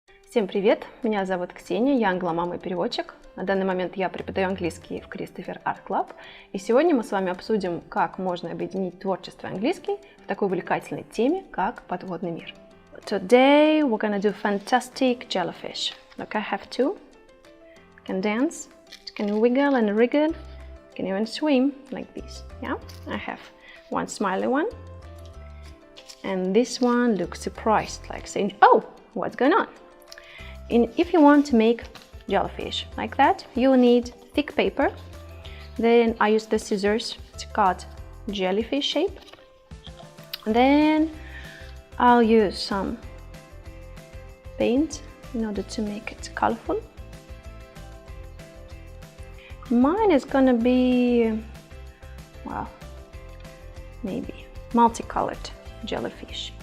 Всем привет! Меня зовут Ксения, я англомама и переводчик. На данный момент я преподаю английский в Кристофер Art Club. И сегодня мы с вами обсудим, как можно объединить творчество и английский в такой увлекательной теме, как подводный мир. Today we're gonna do fantastic jellyfish. Look, I have two. It can dance, it can wiggle and wriggle, it can even swim like this. Yeah, I have one smiley one. And this one looks surprised, like saying, oh, what's going on? If you want to make jellyfish like that, you need thick paper. Then I use the scissors to cut jellyfish shape. Then I'll use some paint in order to make it colorful. Mine is gonna be, well, maybe multicolored jellyfish.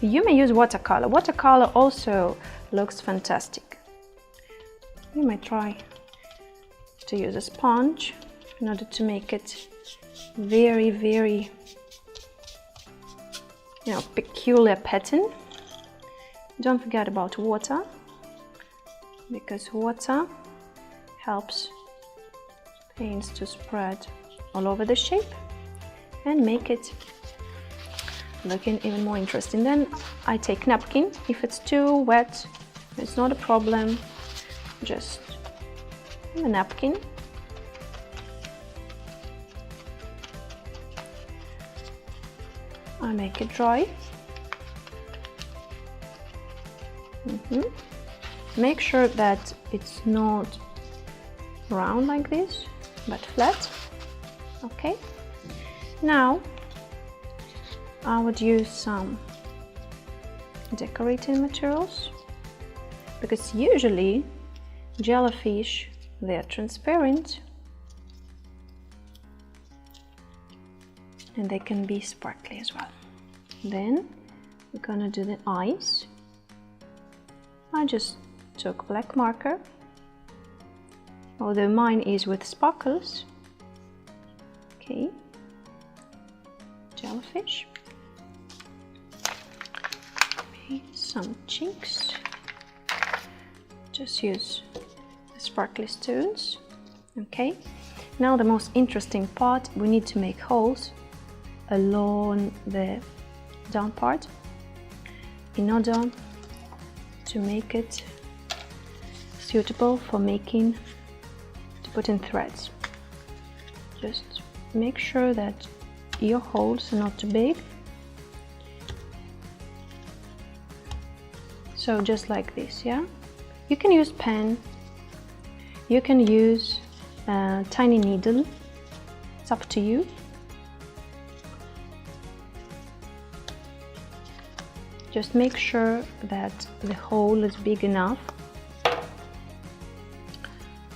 You may use watercolor. Watercolor also looks fantastic. You may try to use a sponge in order to make it very, peculiar pattern. Don't forget about water, because water helps paints to spread all over the shape and make it looking even more interesting. Then I take napkin. If it's too wet, it's not a problem. Just a napkin. I make it dry. Make sure that it's not round like this, but flat. Okay. Now I would use some decorating materials, because usually jellyfish, they're transparent and they can be sparkly as well. Then we're gonna do the eyes. I just took black marker, although mine is with sparkles. Okay, jellyfish. Some cheeks. Just use the sparkly stones. Okay, now the most interesting part, we need to make holes along the down part in order to make it suitable for to put in threads. Just make sure that your holes are not too big. So just like this, yeah? You can use pen, you can use a tiny needle, it's up to you. Just make sure that the hole is big enough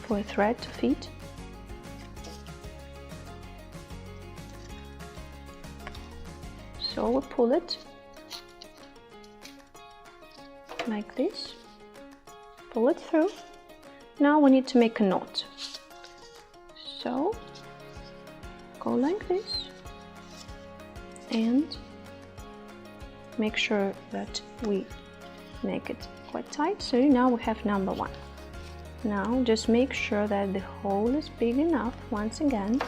for a thread to fit. So we pull it like this, pull it through. Now we need to make a knot. So go like this and make sure that we make it quite tight. So now we have number one. Now just make sure that the hole is big enough. Once again,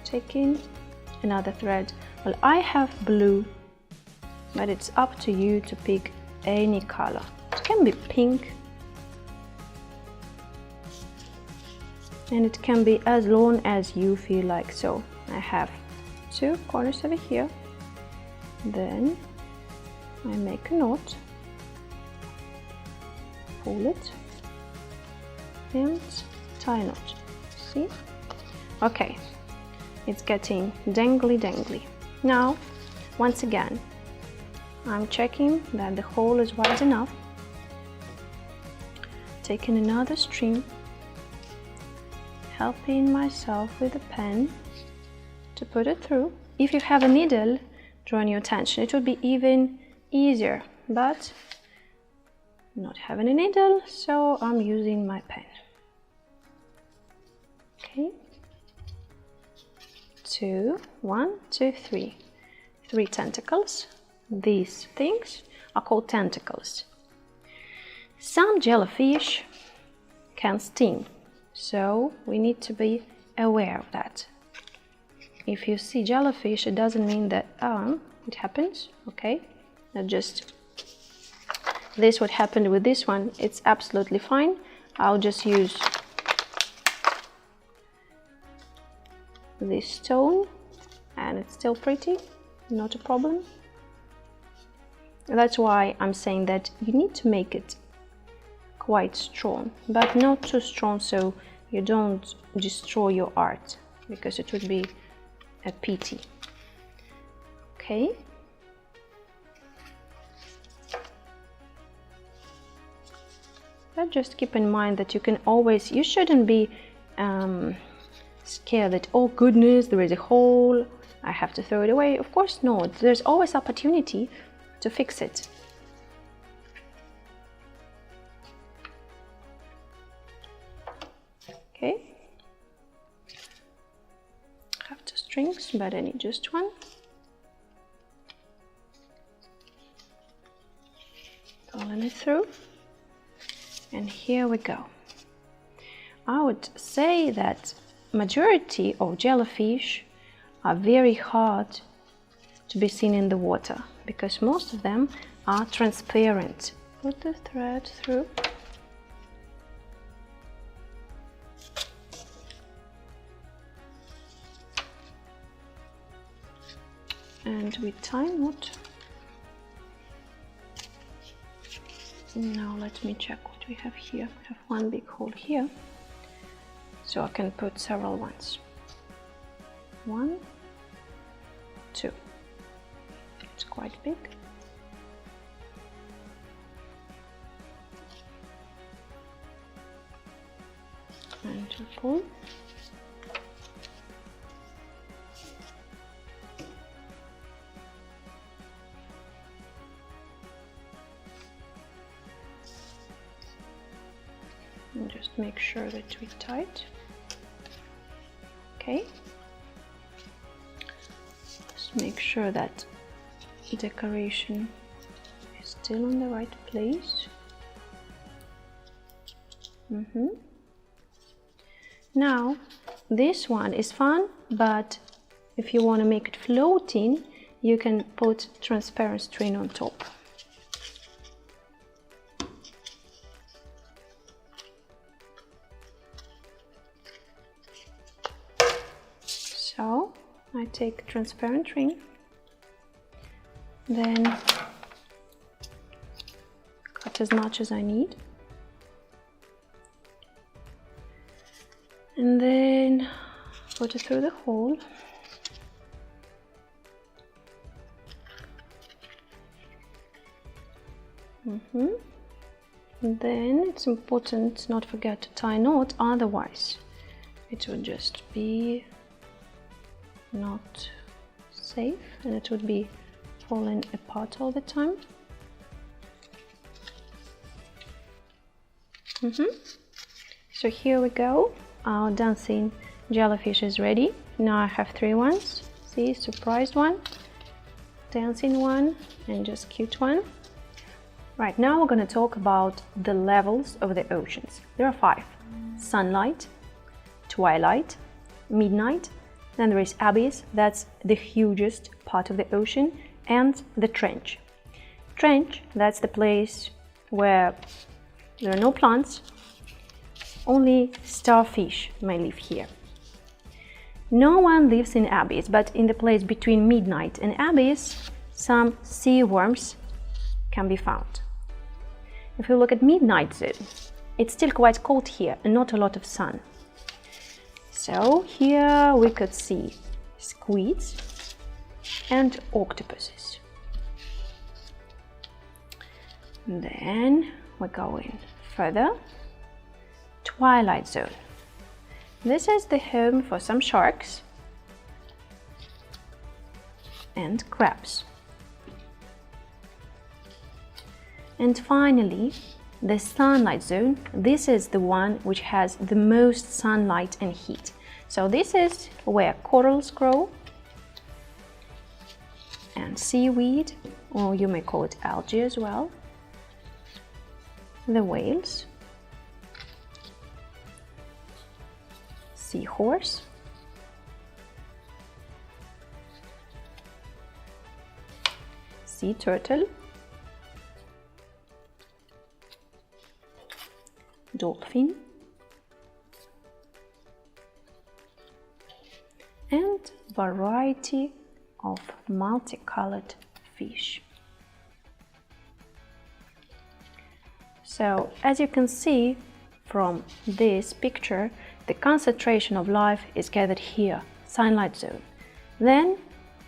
taking another thread. Well, I have blue, but it's up to you to pick any color. It can be pink, and it can be as long as you feel like. So I have two corners over here. Then I make a knot, pull it and tie a knot. See? Okay, it's getting dangly. Now once again, I'm checking that the hole is wide enough. Taking another string, helping myself with a pen to put it through. If you have a needle, drawing your attention, it would be even easier, but I'm not having a needle, so I'm using my pen. Okay, 2, 1, 2, 3. 3 tentacles. These things are called tentacles. Some jellyfish can sting, so we need to be aware of that. If you see jellyfish, it doesn't mean that it happens, okay? Not just this what happened with this one. It's absolutely fine. I'll just use this stone and it's still pretty, not a problem. That's why I'm saying that you need to make it quite strong, but not too strong so you don't destroy your art, because it would be a pity. Okay. But just keep in mind that you shouldn't be scared that, oh goodness, there is a hole, I have to throw it away. Of course not. There's always opportunity to fix it. Okay. I have 2 strings, but I need just 1. Pulling it through. And here we go. I would say that majority of jellyfish are very hard to be seen in the water, because most of them are transparent. Put the thread through. And we tie knot. Now let me check what we have here. We have 1 big hole here, so I can put several ones. 1, 2. It's quite big. And to pull. And just make sure that we tie it. Okay. Just make sure that the decoration is still in the right place. Now, this one is fun, but if you want to make it floating, you can put transparent string on top. So I take transparent ring, then cut as much as I need, and then put it through the hole. And then it's important not forget to tie knot, otherwise it would just be not safe and it would be falling apart all the time. So here we go, our dancing jellyfish is ready. Now I have 3 ones. See, surprised one, dancing one, and just cute one. Right, now we're going to talk about the levels of the oceans. There are 5: sunlight, twilight, midnight, then there is abyss, that's the hugest part of the ocean, and the trench. Trench, that's the place where there are no plants, only starfish may live here. No one lives in abyss, but in the place between midnight and abyss, some sea worms can be found. If you look at midnight zone, it's still quite cold here and not a lot of sun. So here we could see squids and octopuses. Then we're going further. Twilight zone. This is the home for some sharks and crabs. And finally, the sunlight zone. This is the one which has the most sunlight and heat. So this is where corals grow and seaweed, or you may call it algae as well. the whales, seahorse, sea turtle, dolphin, and variety of multicolored fish. So, as you can see from this picture, the concentration of life is gathered here, sunlight zone. Then,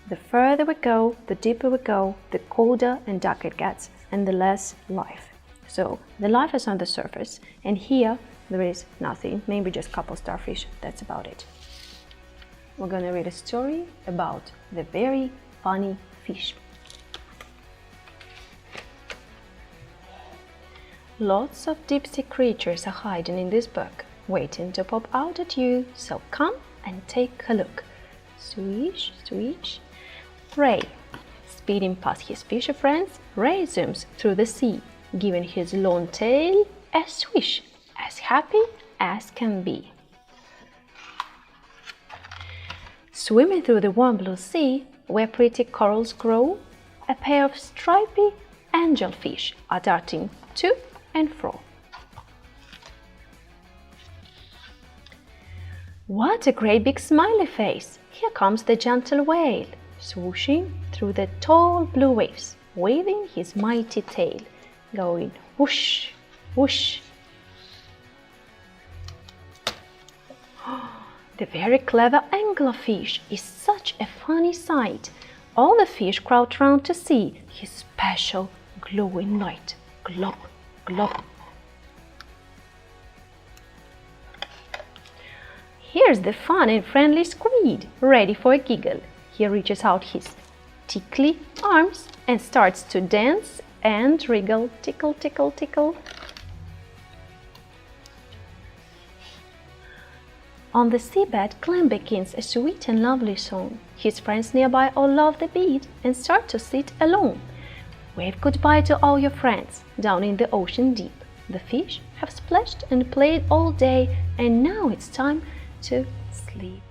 the further we go, the deeper we go, the colder and darker it gets, and the less life. So, the life is on the surface, and here there is nothing, maybe just a couple starfish, that's about it. We're gonna read a story about the very funny fish. Lots of deep sea creatures are hiding in this book, waiting to pop out at you, so come and take a look. Swish, swish. Ray. Speeding past his fisher friends, Ray zooms through the sea, giving his long tail a swish, as happy as can be. Swimming through the warm blue sea, where pretty corals grow, a pair of stripy angelfish are darting to and fro. What a great big smiley face! Here comes the gentle whale, swooshing through the tall blue waves, waving his mighty tail, going whoosh, whoosh. The very clever anglerfish is such a funny sight. All the fish crowd round to see his special glowing light. Glop, glop. Here's the fun and friendly squid, ready for a giggle. He reaches out his tickly arms and starts to dance and wriggle, tickle, tickle, tickle. On the seabed, Clam begins a sweet and lovely song. His friends nearby all love the beat and start to sit alone. Wave goodbye to all your friends down in the ocean deep. The fish have splashed and played all day, and now it's time to sleep.